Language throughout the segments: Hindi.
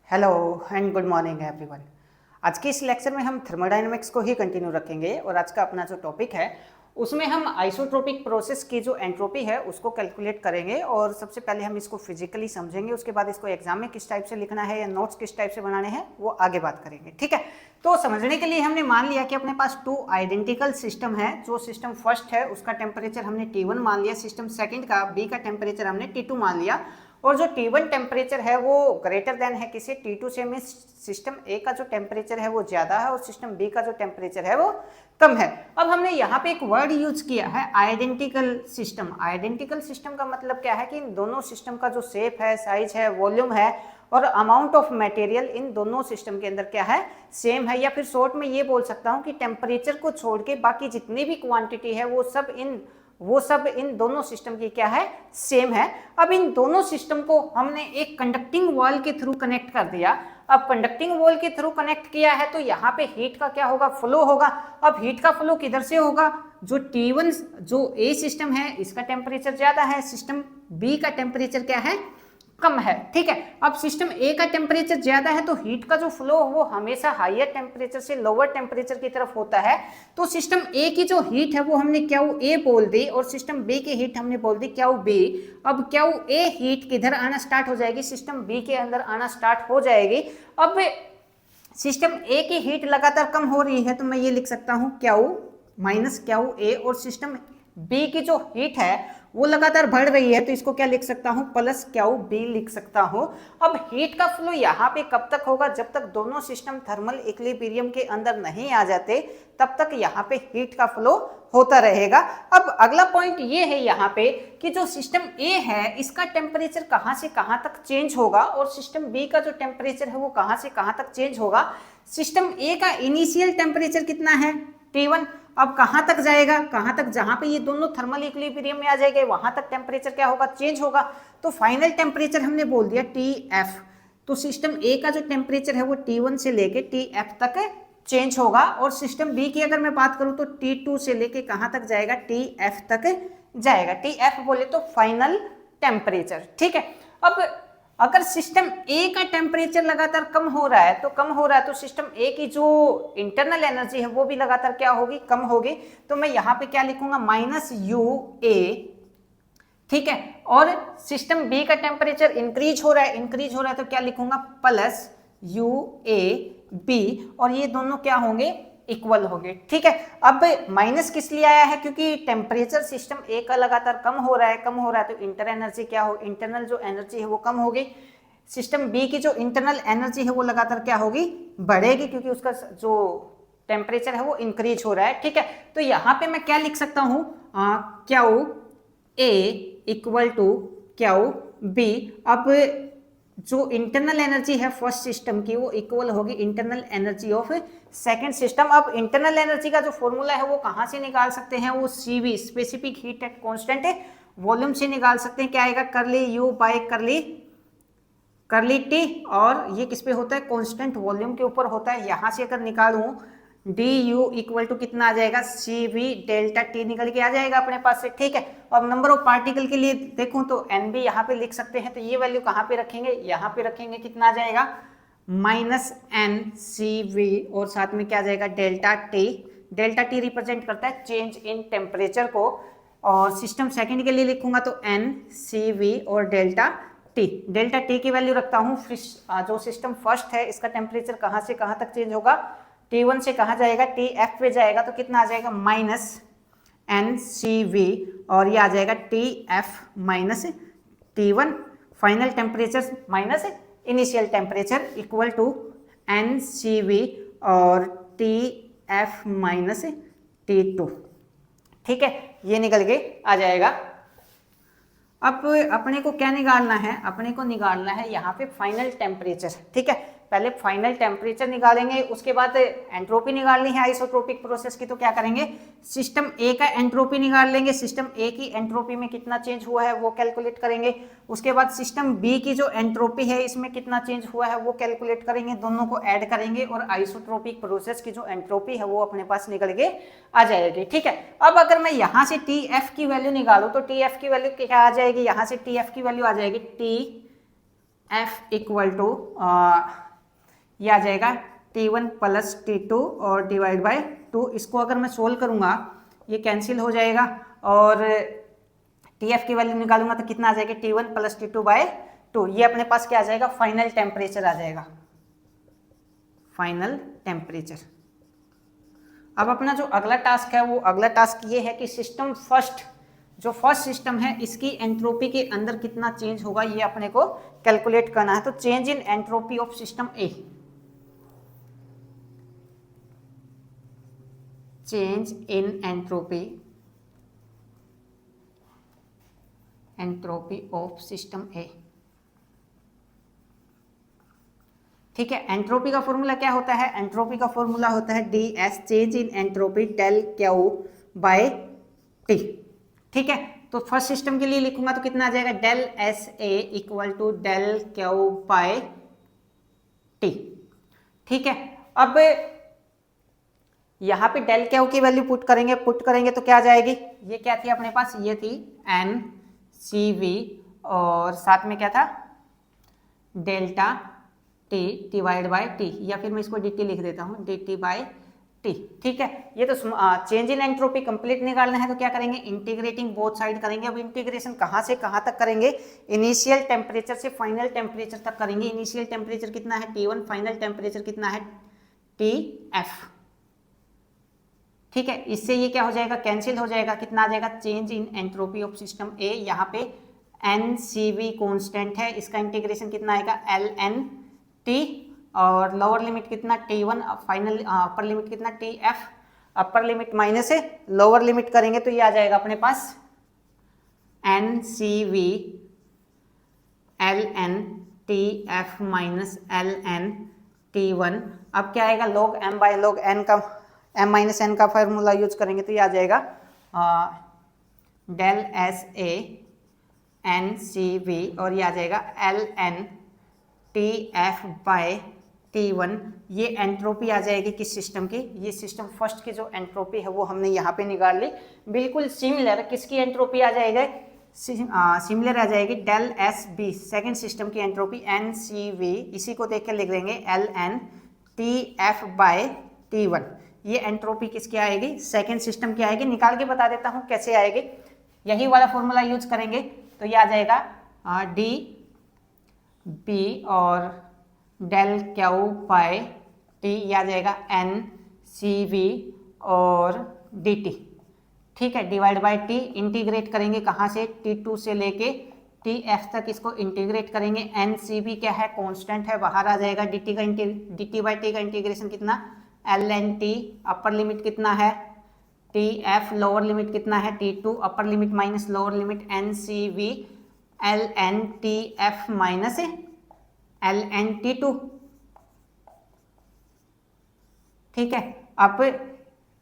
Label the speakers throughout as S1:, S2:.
S1: Hello and good morning everyone. आज के इस लेक्चर में हम थर्मोडायनेमिक्स को ही कंटिन्यू रखेंगे और आज का अपना जो टॉपिक है उसमें हम आइसोट्रोपिक प्रोसेस की जो एंट्रोपी है उसको कैलकुलेट करेंगे और सबसे पहले हम इसको फिजिकली समझेंगे, उसके बाद इसको एग्जाम में किस टाइप से लिखना है या नोट्स किस टाइप से बनाने हैं वो आगे बात करेंगे। ठीक है, तो समझने के लिए हमने मान लिया कि अपने पास टू आइडेंटिकल सिस्टम है। जो सिस्टम फर्स्ट है उसका टेम्परेचर हमने T1 मान लिया, सिस्टम सेकेंड का बी का टेम्परेचर हमने T2 मान लिया और जो T1 टेम्परेचर है वो ग्रेटर देन है किसी T2 से, में सिस्टम ए का जो टेम्परेचर है वो ज्यादा है और सिस्टम बी का जो टेम्परेचर है वो कम है। अब हमने यहाँ पे एक वर्ड यूज किया है आइडेंटिकल सिस्टम। आइडेंटिकल सिस्टम का मतलब क्या है कि इन दोनों सिस्टम का जो शेप है, साइज है, वॉल्यूम है और अमाउंट ऑफ मटेरियल इन दोनों सिस्टम के अंदर क्या है, सेम है। या फिर शॉर्ट में ये बोल सकता हूँ कि टेम्परेचर को छोड़ के बाकी जितनी भी क्वांटिटी है वो सब इन दोनों सिस्टम की क्या है, सेम है। अब इन दोनों सिस्टम को हमने एक कंडक्टिंग वॉल के थ्रू कनेक्ट कर दिया। अब कंडक्टिंग वॉल के थ्रू कनेक्ट किया है तो यहाँ पे हीट का क्या होगा, फ्लो होगा। अब हीट का फ्लो किधर से होगा, जो T1 जो ए सिस्टम है इसका टेम्परेचर ज्यादा है, सिस्टम बी का टेम्परेचर क्या है, कम है। ठीक है, अब सिस्टम ए का टेम्परेचर ज्यादा है तो हीट का जो फ्लो वो हमेशा हाईयर टेम्परेचर से लोअर टेम्परेचर की तरफ होता है। तो सिस्टम ए की जो हीट है वो हमने क्यू ए बोल दी और सिस्टम बी की हीट हमने बोल दी क्यू बी। अब क्यू ए हीट किधर आना स्टार्ट हो जाएगी, सिस्टम बी के अंदर आना स्टार्ट हो जाएगी। अब सिस्टम ए की हीट लगातार कम हो रही है तो मैं ये लिख सकता हूँ क्यू माइनस क्यू ए, और सिस्टम बी की जो हीट है वो लगातार बढ़ रही है तो इसको क्या लिख सकता हूं, प्लस क्यू बी लिख सकता हूं। अब हीट का फ्लो यहाँ पे कब तक होगा, जब तक दोनों सिस्टम थर्मल इक्विलिब्रियम के अंदर नहीं आ जाते तब तक यहाँ पे हीट का फ्लो होता रहेगा। अब अगला पॉइंट ये है यहाँ पे कि जो सिस्टम ए है इसका टेम्परेचर कहाँ से कहाँ तक चेंज होगा और सिस्टम बी का जो टेम्परेचर है वो कहाँ से कहाँ तक चेंज होगा। सिस्टम ए का इनिशियल टेम्परेचर कितना है, T1। अब कहां तक जाएगा, कहां तक, जहां पे ये दोनों थर्मल इक्विलिब्रियम में आ जाएंगे वहां तक टेम्परेचर क्या होगा, चेंज होगा। तो फाइनल टेम्परेचर हमने बोल दिया TF। तो सिस्टम ए का जो टेम्परेचर है वो T1 से लेके TF तक चेंज होगा और सिस्टम बी की अगर मैं बात करूं तो T2 से लेके कहां तक जाएगा, TF तक जाएगा। TF बोले तो फाइनल टेम्परेचर। ठीक है, अब अगर सिस्टम ए का टेम्परेचर लगातार कम हो रहा है तो सिस्टम ए की जो इंटरनल एनर्जी है वो भी लगातार क्या होगी, कम होगी। तो मैं यहाँ पे क्या लिखूंगा, माइनस यू ए। ठीक है, और सिस्टम बी का टेम्परेचर इंक्रीज हो रहा है तो क्या लिखूंगा, प्लस यू ए बी, और ये दोनों क्या होंगे, इक्वल हो गए। ठीक है, अब माइनस किस लिए आया है, क्योंकि टेम्परेचर सिस्टम ए का लगातार कम हो रहा है तो इंटर एनर्जी क्या हो, इंटरनल जो एनर्जी है वो कम होगी। सिस्टम बी की जो इंटरनल एनर्जी है वो लगातार क्या होगी, बढ़ेगी, क्योंकि उसका जो टेम्परेचर है वो इंक्रीज हो रहा है। ठीक है, तो यहाँ पे मैं क्या लिख सकता हूँ, Q A equal to Q B. अब जो इंटरनल एनर्जी है फर्स्ट सिस्टम की वो इक्वल होगी internal energy of second system. अब इंटरनल एनर्जी का जो फॉर्मूला है वो कहां से निकाल सकते हैं, वो CV specific heat at constant volume से निकाल सकते हैं। क्या आएगा, करली यू बाय करली टी, और ये किस पे होता है, कांस्टेंट वॉल्यूम के ऊपर होता है। यहां से अगर निकालूं डी यू इक्वल टू कितना आ जाएगा, CV डेल्टा टी निकल के आ जाएगा अपने पास से। ठीक है, और नंबर ऑफ पार्टिकल के लिए देखूं तो NB यहाँ पे लिख सकते हैं, तो ये वैल्यू कहाँ पे रखेंगे, यहाँ पे रखेंगे, कितना आ जाएगा, माइनस NCV, और साथ में क्या आ जाएगा, डेल्टा टी रिप्रेजेंट करता है चेंज इन टेम्परेचर को। और सिस्टम सेकेंड के लिए लिखूंगा तो NCV और डेल्टा टी की वैल्यू रखता हूँ। जो सिस्टम फर्स्ट है इसका टेम्परेचर कहाँ से कहाँ तक चेंज होगा, T1 से कहाँ जाएगा, TF पे जाएगा, तो कितना आ जाएगा, माइनस NCV, और ये आ जाएगा TF minus T1 final temperature minus initial temperature equal to NCV और TF माइनस T2। ठीक है, ये निकल के आ जाएगा। अब अपने को क्या निकालना है, अपने को निकालना है यहाँ पे फाइनल टेम्परेचर। ठीक है, पहले फाइनल टेम्परेचर निकालेंगे, उसके बाद एंट्रोपी निकालनी है आइसोट्रोपिक प्रोसेस की। तो क्या करेंगे, सिस्टम ए का एंट्रोपी निकाल लेंगे, सिस्टम ए की एंट्रोपी में कितना चेंज हुआ है वो कैलकुलेट करेंगे। उसके बाद सिस्टम बी की जो एंट्रोपी है इसमें कितना चेंज हुआ है वो कैलकुलेट करेंगे, दोनों को ऐड करेंगे और आइसोट्रोपिक प्रोसेस की जो एंट्रोपी है वो अपने पास निकल के आ जाएगी। ठीक है, अब अगर मैं यहाँ से TF की वैल्यू निकालूं तो TF की वैल्यू क्या आ जाएगी, यहाँ से TF की वैल्यू आ जाएगी एफ इक्वल टू ये आ जाएगा T1 प्लस T2 और डिवाइड बाय 2। इसको अगर मैं सोल्व करूंगा ये कैंसिल हो जाएगा और TF की वैल्यू निकालूंगा तो कितना आ जाएगा T1 प्लस T2 बाय 2। ये अपने पास क्या आ जाएगा फाइनल टेम्परेचर आ जाएगा, फाइनल टेम्परेचर। अब अपना जो अगला टास्क है वो अगला टास्क ये है कि सिस्टम फर्स्ट, जो फर्स्ट सिस्टम है इसकी एंट्रोपी के अंदर कितना चेंज होगा ये अपने को कैलकुलेट करना है। तो change in entropy of system A, change in entropy of system A. ठीक है, एंट्रोपी का फॉर्मूला क्या होता है? एंट्रोपी का फॉर्मूला होता है DS, change in entropy del Q by T. ठीक है, तो फर्स्ट सिस्टम के लिए लिखूंगा तो कितना आ जाएगा del S A equal to del Q by T. ठीक है, अब यहां पे डेल क्यू की वैल्यू पुट करेंगे तो क्या आ जाएगी? ये क्या थी अपने पास? ये थी एन सी वी और साथ में क्या था delta T divide by T, या फिर मैं इसको डी टी लिख देता हूँ डी टी बाय टी। ठीक है, ये तो चेंज इन एंट्रोपी कंप्लीट निकालना है तो क्या करेंगे इंटीग्रेटिंग बोथ साइड करेंगे। अब इंटीग्रेशन कहाँ से कहाँ तक करेंगे? इनिशियल टेम्परेचर से फाइनल टेम्परेचर तक करेंगे। इनिशियल टेम्परेचर कितना है T1, फाइनल टेम्परेचर कितना है TF। ठीक है, इससे ये क्या हो जाएगा कैंसिल हो जाएगा, कितना आ जाएगा change in entropy of system A. यहाँ पे NCV कॉन्स्टेंट है, इसका इंटीग्रेशन कितना आएगा LNT और लोअर लिमिट कितना T1, फाइनल अपर लिमिट कितना TF। अपर लिमिट माइनस है लोअर लिमिट करेंगे तो ये आ जाएगा अपने पास NCV LNTF माइनस LNT1। अब क्या आएगा log m by log n का m माइनस n का फार्मूला यूज करेंगे तो ये आ जाएगा del S A N C V और ये आ जाएगा LNTF बाय T1। ये एंट्रोपी आ जाएगी किस सिस्टम की? ये सिस्टम फर्स्ट की जो एंट्रोपी है वो हमने यहाँ पे निकाल ली। बिल्कुल सिमिलर किसकी एंट्रोपी आ जाएगा? सिमिलर आ जाएगी del S B second system की एंट्रोपी NCV, इसी को देख के लिख देंगे LNTF बाय T1। ये एंट्रोपी किसकी आएगी? सेकेंड सिस्टम की आएगी। निकाल के बता देता हूँ कैसे आएगी। यही वाला फॉर्मूला यूज करेंगे तो ये आ जाएगा डी बी और डेल क्यू बाय टी, ये आ जाएगा NCV और DT। ठीक है, डिवाइड बाय टी, इंटीग्रेट करेंगे कहाँ से? T2 से लेके TF तक इसको इंटीग्रेट करेंगे। NCV क्या है? कांस्टेंट है, बाहर आ जाएगा। DT बाय टी का इंटीग्रेशन कितना LNT, अपर लिमिट कितना है TF, लोअर लिमिट कितना है T2, upper limit minus lower limit NCV LNTF minus LNT2। ठीक है, अब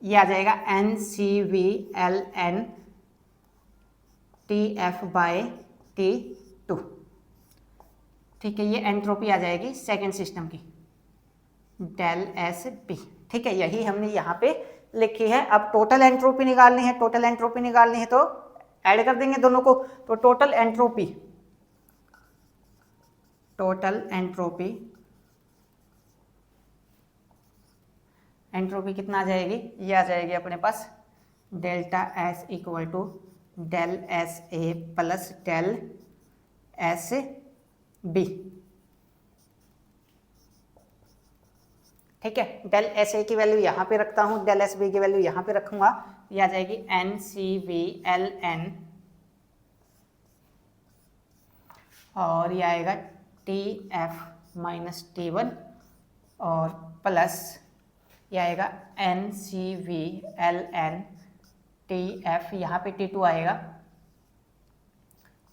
S1: ये आ जाएगा NCV LNTF बाय T2। ठीक है, ये एंट्रोपी आ जाएगी सेकेंड सिस्टम की डेल एस बी। ठीक है, यही हमने यहाँ पे लिखी है। अब टोटल एंट्रोपी निकालनी है, टोटल एंट्रोपी निकालनी है तो ऐड कर देंगे दोनों को। तो टोटल एंट्रोपी कितना आ जाएगी? ये आ जाएगी अपने पास delta S equal to del S A plus del S B. ठीक है, डेल एस ए की वैल्यू यहाँ पे रखता हूँ, डेल एस बी की वैल्यू यहाँ पे रखूंगा। ये आ जाएगी NCV LN और ये आएगा TF माइनस T1 और प्लस ये आएगा NCV LN TF, यहाँ पे T2 आएगा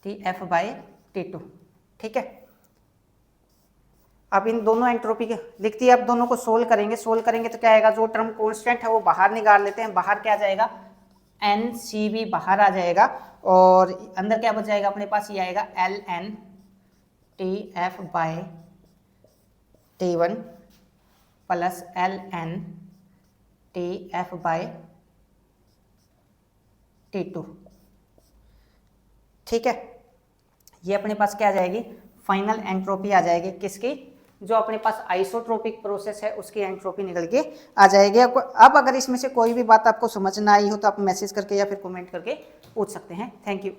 S1: TF बाय T2। ठीक है, अब इन दोनों एंट्रोपी के लिख दिया। अब दोनों को सोल्व करेंगे तो क्या आएगा? जो टर्म कांस्टेंट है वो बाहर निकाल लेते हैं। बाहर क्या आ जाएगा? NCV बाहर आ जाएगा और अंदर क्या बच जाएगा अपने पास? ये आएगा LNTF by T1 plus LNTF by T2। ठीक है, ये अपने पास क्या आ जाएगी? फाइनल एंट्रोपी आ जाएगी किसकी, जो अपने पास आइसोट्रोपिक प्रोसेस है उसकी एंट्रोपी निकल के आ जाएगी। अब अगर इसमें से कोई भी बात आपको समझ ना आई हो तो आप मैसेज करके या फिर कमेंट करके पूछ सकते हैं। Thank you.